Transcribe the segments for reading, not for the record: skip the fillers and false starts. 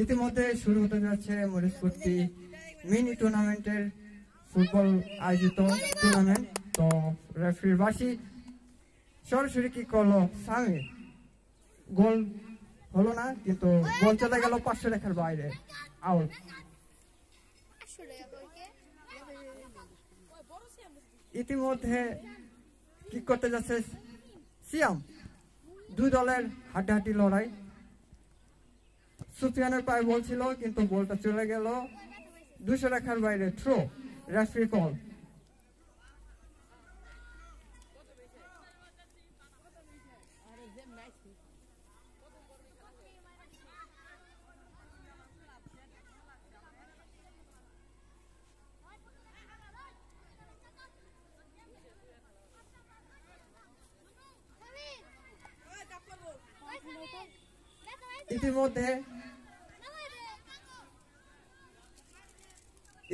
ইতিমধ্যে শুরু হতে যাচ্ছে মরিচপট্টি মিনি টুর্নামেন্টের ফুটবল আয়োজিত টুর্নামেন্ট। তো রেফারির বাসি সরাসরি কি করলো, সামির গোল হলো না, কিন্তু বল চলে গেল 500 রেখার বাইরে, আউট। ইতিমধ্যে কি করতে যাচ্ছে সিয়াম, দুই দলের হাড্ডাহাড্ডি লড়াই। সুফিয়ানের পায়ে বল ছিল, কিন্তু বলটা চলে গেল 200 রেখার বাইরে, থ্রো, রেফারি কল।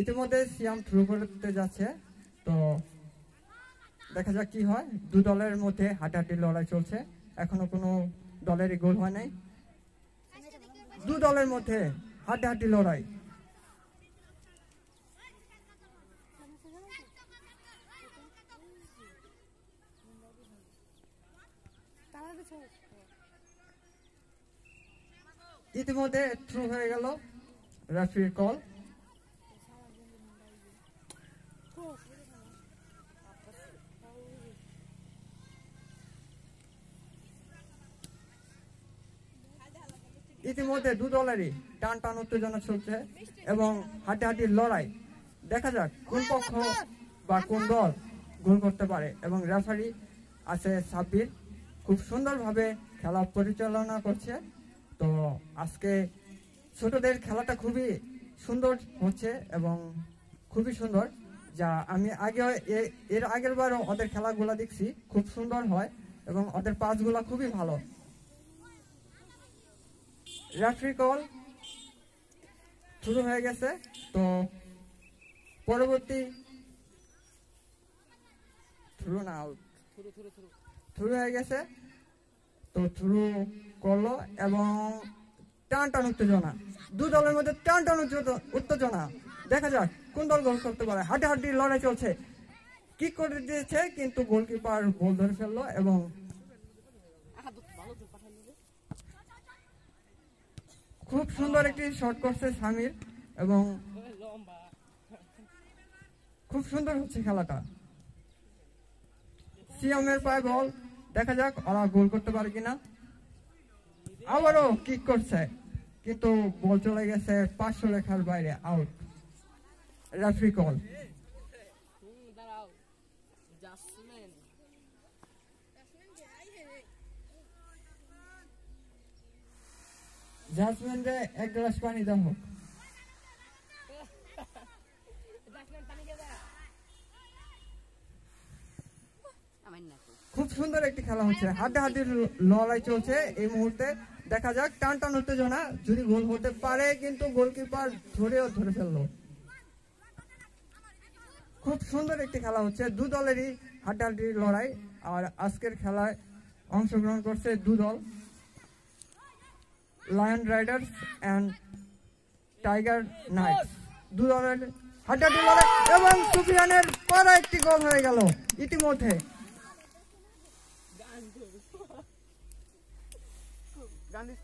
ইতিমধ্যে সিয়াম থ্রু করতে যাচ্ছে। তো দেখা যাক কি হয়। দু দলের মধ্যে হাড্ডাহাড্ডি লড়াই চলছে, এখনো কোনো দলেরই গোল হয় নাই। দু দলের মধ্যে হাড্ডাহাড্ডি লড়াই। ইতিমধ্যে থ্রু হয়ে গেল, রেফারির কল। ইতিমধ্যে দু দলেরই টান টান উত্তেজনা চলছে এবং হাড্ডাহাড্ডির লড়াই। দেখা যাক কোন পক্ষ বা কোন দল গোল করতে পারে। এবং রেফারি আছে সাব্বির, খুব সুন্দরভাবে খেলা পরিচালনা করছে। তো আজকে ছোটদের খেলাটা খুবই সুন্দর হচ্ছে এবং খুবই সুন্দর, যা আমি এর আগের বারও ওদের খেলাগুলা দেখছি, খুব সুন্দর হয় এবং ওদের পাসগুলা খুবই ভালো। রেফারি কল শুরু হয়ে গেছে। তো পরবর্তী থ্রু হয়ে গেছে। তো থ্রু করলো এবং টান টান উত্তেজনা, দু দলের মধ্যে টান টান উত্তেজনা। দেখা যাক কোন দল গোল করতে পারে। হাড্ডাহাড্ডি লড়াই চলছে, কি করে দিয়েছে, কিন্তু গোলকিপার বল ধরে ফেললো এবং খুব সুন্দর একটি শট করছে সামির এবং খুব সুন্দর হচ্ছে খেলাটা। সিয়ামের পায়ে বল, দেখা যাক ওরা গোল করতে পারে কিনা। আবারও কিক করছে, কিন্তু বল চলে গেছে 500 রেখার বাইরে, আউট। Referee call. জাসমিনরে এক গ্লাস পানি দাও। খুব সুন্দর একটি খেলা হচ্ছে, হাড্ডাহাড্ডির লড়াই চলছে এই মুহূর্তে। দেখা যাক টান টান উত্তেজনা, যদি গোল হতে পারে, কিন্তু গোলকিপার ধরে ফেললো। খুব সুন্দর একটি খেলা হচ্ছে, দু দলেরই হাড্ডাহাড্ডির লড়াই। আর আজকের খেলায় অংশগ্রহণ করছে দু দল, lion riders and tiger knights. দু দলের হাড্ডাহাড্ডি লড়াই এবং সুফিয়ানের পর একটি গোল হয়ে গেল ইতিমধ্যে। গান্ধী